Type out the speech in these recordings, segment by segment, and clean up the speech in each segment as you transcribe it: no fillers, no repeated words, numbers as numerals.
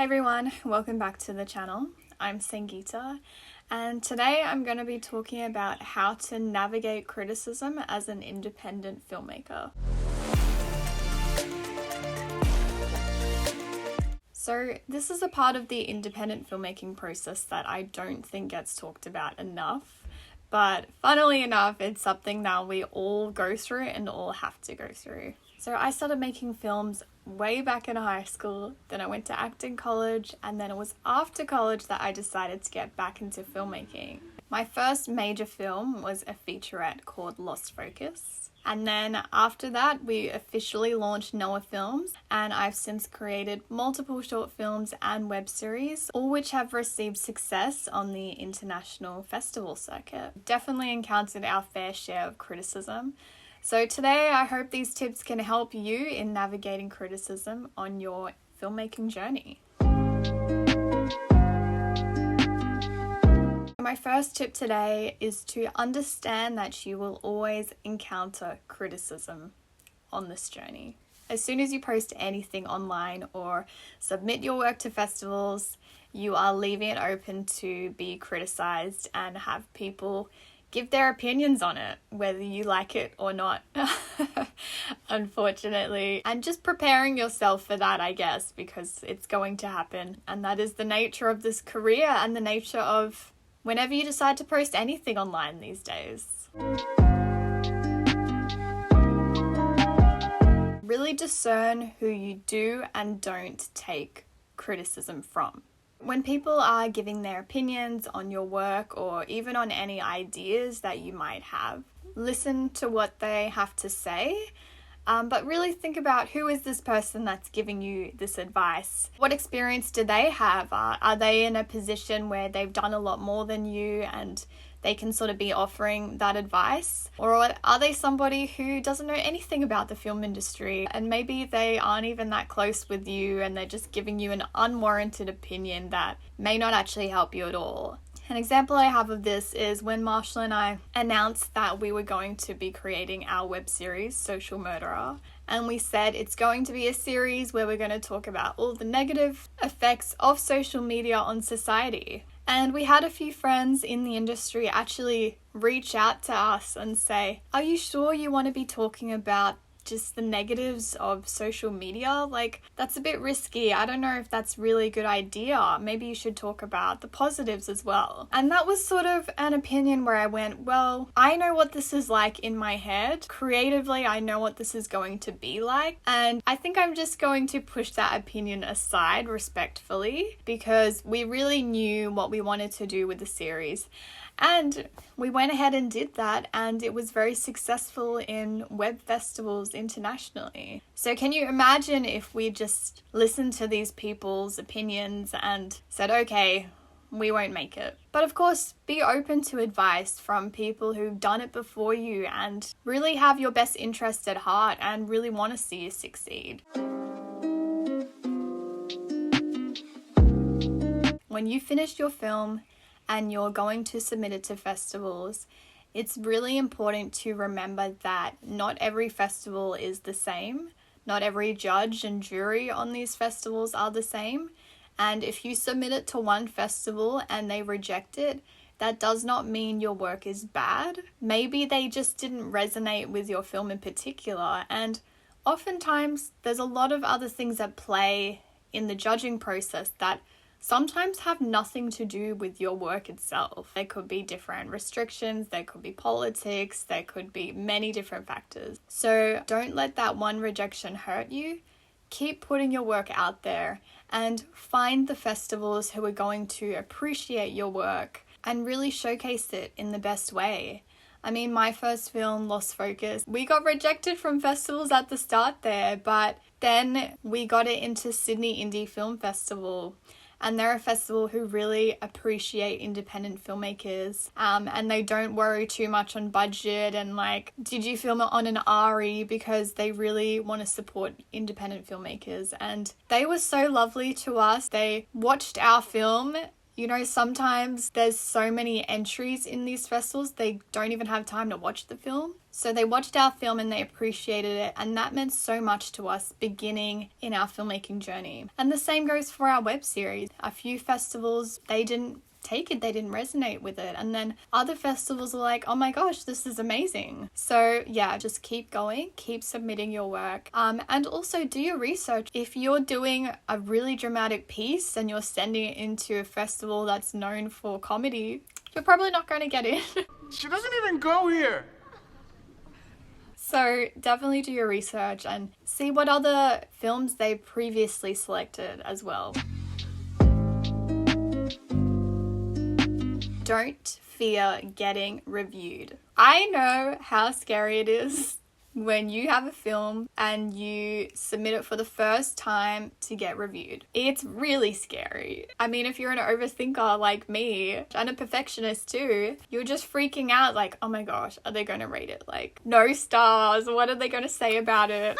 Hi everyone, welcome back to the channel. I'm Sangeeta, and today I'm going to be talking about how to navigate criticism as an independent filmmaker. So this is a part of the independent filmmaking process that I don't think gets talked about enough, but funnily enough, it's something that we all go through and all have to go through. So I started making films way back in high school, then I went to acting college, and then it was after college that I decided to get back into filmmaking. My first major film was a featurette called Lost Focus. And then after that, we officially launched Noah Films, and I've since created multiple short films and web series, all which have received success on the international festival circuit. Definitely encountered our fair share of criticism. So today, I hope these tips can help you in navigating criticism on your filmmaking journey. My first tip today is to understand that you will always encounter criticism on this journey. As soon as you post anything online or submit your work to festivals, you are leaving it open to be criticized and have people give their opinions on it, whether you like it or not, unfortunately. And just preparing yourself for that, I guess, because it's going to happen. And that is the nature of this career and the nature of whenever you decide to post anything online these days. Really discern who you do and don't take criticism from. When people are giving their opinions on your work or even on any ideas that you might have, listen to what they have to say, but really think about who is this person that's giving you this advice? What experience do they have? Are they in a position where they've done a lot more than you and they can sort of be offering that advice? Or are they somebody who doesn't know anything about the film industry and maybe they aren't even that close with you and they're just giving you an unwarranted opinion that may not actually help you at all? An example I have of this is when Marshall and I announced that we were going to be creating our web series, Social Murderer. And we said it's going to be a series where we're going to talk about all the negative effects of social media on society. And we had a few friends in the industry actually reach out to us and say, are you sure you want to be talking about just the negatives of social media? Like, that's a bit risky. I don't know if that's really a good idea. Maybe you should talk about the positives as well. And that was sort of an opinion where I went, well, I know what this is like in my head. Creatively, I know what this is going to be like. And I think I'm just going to push that opinion aside respectfully because we really knew what we wanted to do with the series. And we went ahead and did that, and it was very successful in web festivals internationally. So can you imagine if we just listened to these people's opinions and said, okay, we won't make it? But of course, be open to advice from people who've done it before you and really have your best interest at heart and really want to see you succeed. When you finish your film, and you're going to submit it to festivals, it's really important to remember that not every festival is the same. Not every judge and jury on these festivals are the same. And if you submit it to one festival and they reject it, that does not mean your work is bad. Maybe they just didn't resonate with your film in particular. And oftentimes there's a lot of other things at play in the judging process that sometimes have nothing to do with your work itself. There could be different restrictions, there could be politics, there could be many different factors. So don't let that one rejection hurt you. Keep putting your work out there and find the festivals who are going to appreciate your work and really showcase it in the best way. I mean, my first film, Lost Focus, we got rejected from festivals at the start there, but then we got it into Sydney Indie Film Festival. And they're a festival who really appreciate independent filmmakers, and they don't worry too much on budget and like, did you film it on an RE, because they really want to support independent filmmakers. And they were so lovely to us. They watched our film You know, sometimes there's so many entries in these festivals, they don't even have time to watch the film. So they watched our film and they appreciated it, and that meant so much to us beginning in our filmmaking journey. And the same goes for our web series. A few festivals, they didn't take it, they didn't resonate with it, and then other festivals are like, oh my gosh, this is amazing. So yeah, just keep going, keep submitting your work, and also do your research. If you're doing a really dramatic piece and you're sending it into a festival that's known for comedy, you're probably not going to get in. She doesn't even go here. So definitely do your research and see what other films they previously selected as well. Don't fear getting reviewed. I know how scary it is when you have a film and you submit it for the first time to get reviewed. It's really scary. I mean, if you're an overthinker like me and a perfectionist too, you're just freaking out like, oh my gosh, are they going to rate it like no stars? What are they going to say about it?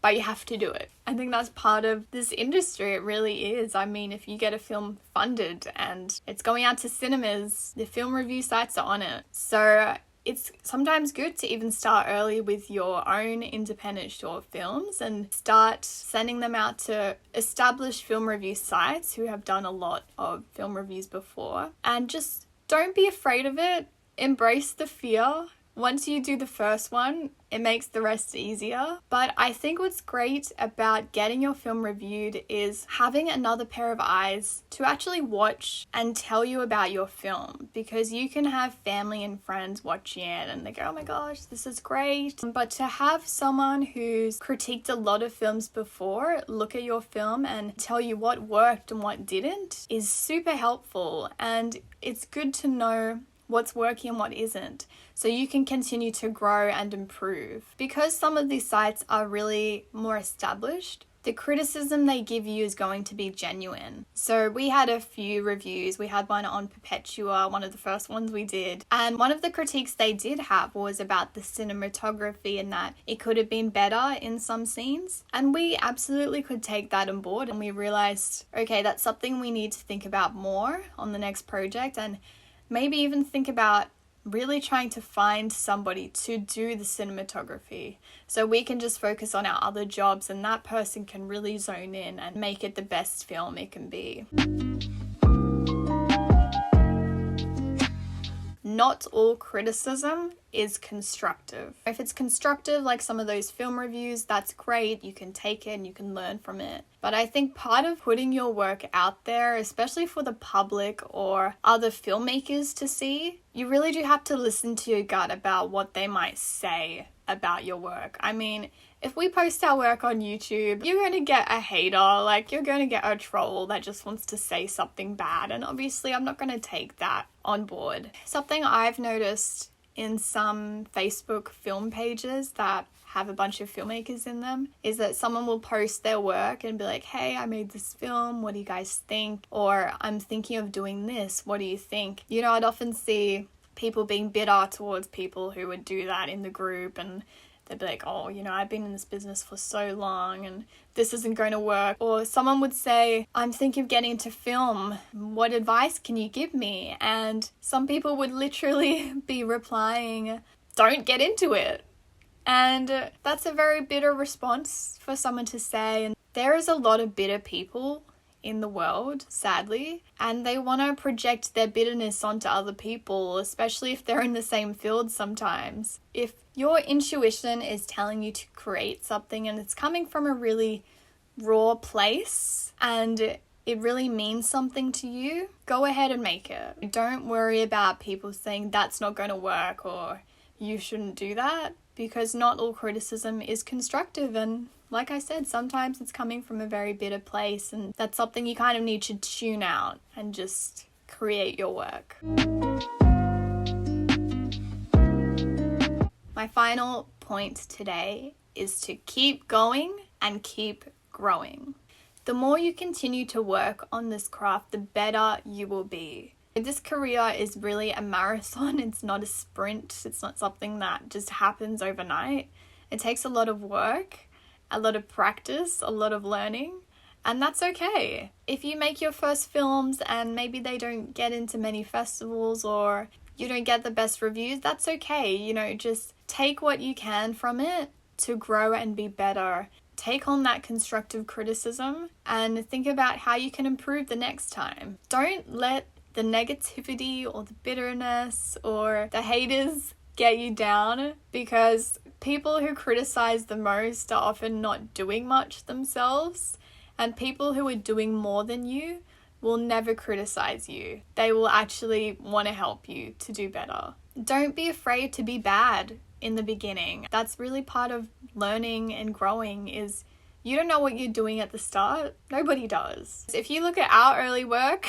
But you have to do it. I think that's part of this industry. It really is. I mean, if you get a film funded and it's going out to cinemas, the film review sites are on it. So it's sometimes good to even start early with your own independent short films and start sending them out to established film review sites who have done a lot of film reviews before. And just don't be afraid of it. Embrace the fear. Once you do the first one, it makes the rest easier. But I think what's great about getting your film reviewed is having another pair of eyes to actually watch and tell you about your film, because you can have family and friends watching it and they go, oh my gosh, this is great. But to have someone who's critiqued a lot of films before look at your film and tell you what worked and what didn't is super helpful. And it's good to know what's working and what isn't, so you can continue to grow and improve. Because some of these sites are really more established, the criticism they give you is going to be genuine. So we had a few reviews. We had one on Perpetua, one of the first ones we did, and one of the critiques they did have was about the cinematography and that it could have been better in some scenes. And we absolutely could take that on board, and we realized, okay, that's something we need to think about more on the next project, and maybe even think about really trying to find somebody to do the cinematography so we can just focus on our other jobs and that person can really zone in and make it the best film it can be. Not all criticism is constructive. If it's constructive, like some of those film reviews, that's great. You can take it and you can learn from it. But I think part of putting your work out there, especially for the public or other filmmakers to see, you really do have to listen to your gut about what they might say about your work. I mean, if we post our work on YouTube, you're going to get a hater, like you're going to get a troll that just wants to say something bad. And obviously I'm not going to take that on board. Something I've noticed in some Facebook film pages that have a bunch of filmmakers in them is that someone will post their work and be like, hey, I made this film, what do you guys think? Or I'm thinking of doing this, what do you think? You know, I'd often see people being bitter towards people who would do that in the group, and they'd be like, oh, you know, I've been in this business for so long and this isn't going to work. Or someone would say, I'm thinking of getting into film. What advice can you give me? And some people would literally be replying, don't get into it. And that's a very bitter response for someone to say. And there is a lot of bitter people in the world, sadly, and they want to project their bitterness onto other people, especially if they're in the same field sometimes. If your intuition is telling you to create something and it's coming from a really raw place and it really means something to you, go ahead and make it. Don't worry about people saying that's not going to work or you shouldn't do that, because not all criticism is constructive. And like I said, sometimes it's coming from a very bitter place, and that's something you kind of need to tune out and just create your work. My final point today is to keep going and keep growing. The more you continue to work on this craft, the better you will be. This career is really a marathon. It's not a sprint. It's not something that just happens overnight. It takes a lot of work, a lot of practice, a lot of learning, And that's okay. If you make your first films and maybe they don't get into many festivals or you don't get the best reviews, that's okay. You know, just take what you can from it to grow and be better. Take on that constructive criticism and think about how you can improve the next time. Don't let the negativity or the bitterness or the haters get you down, because people who criticize the most are often not doing much themselves, and people who are doing more than you will never criticize you. They will actually want to help you to do better. Don't be afraid to be bad in the beginning. That's really part of learning and growing. Is you don't know what you're doing at the start. Nobody does. If you look at our early work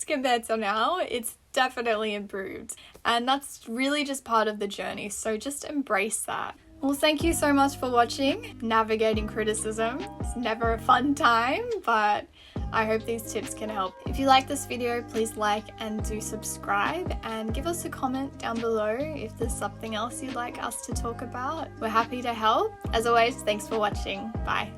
compared to now, it's definitely improved. And that's really just part of the journey. So just embrace that. Well, thank you so much for watching Navigating Criticism. It's never a fun time, but I hope these tips can help. If you like this video, please like and do subscribe, and give us a comment down below if there's something else you'd like us to talk about. We're happy to help. As always, thanks for watching. Bye.